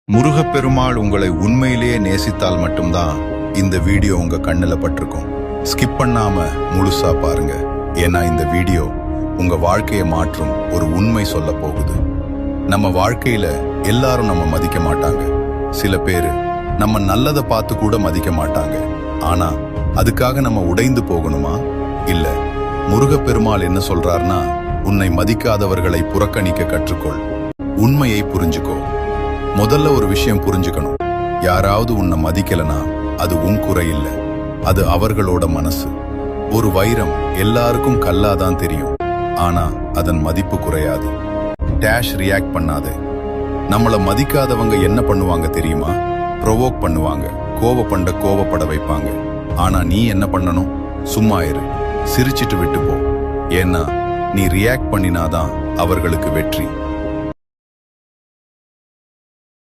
முருகப்பெருமாள் உங்களை உண்மையிலேயே நேசித்தால் மட்டும்தான் இந்த வீடியோ உங்க கண்ணுல பட்டிருக்கும். ஸ்கிப் பண்ணாம முழுசா பாருங்க. ஏன்னா இந்த வீடியோ உங்க வாழ்க்கையை மாற்றும் ஒரு உண்மை சொல்ல போகுது. நம்ம வாழ்க்கையில எல்லாரும் நம்ம மதிக்க மாட்டாங்க. சில பேரு நம்ம நல்லதை பார்த்து கூட மதிக்க மாட்டாங்க. ஆனா அதுக்காக நம்ம உடைந்து போகணுமா? இல்ல. முருகப்பெருமாள் என்ன சொல்றார்னா, உன்னை மதிக்காதவர்களை புறக்கணிக்க கற்றுக்கொள். உண்மையை புரிஞ்சுக்கோ. முதல்ல ஒரு விஷயம் புரிஞ்சுக்கணும். யாராவது உன்னை மதிக்கலனா அது உன் குறை இல்ல, அது அவர்களோட மனசு. ஒரு வைரம் எல்லாருக்கும் கல்லாதான் தெரியும், ஆனா அதன் மதிப்பு குறையாது. டேஷ் ரியாக்ட் பண்ணாதே. நம்மள மதிக்காதவங்க என்ன பண்ணுவாங்க தெரியுமா? ப்ரொவோக் பண்ணுவாங்க, கோவப்பட வைப்பாங்க. ஆனா நீ என்ன பண்ணணும்? சும்மா இரு, சிரிச்சிட்டு விட்டு போ. ஏன்னா நீ ரியாக்ட் பண்ணினாதான் அவர்களுக்கு வெற்றி.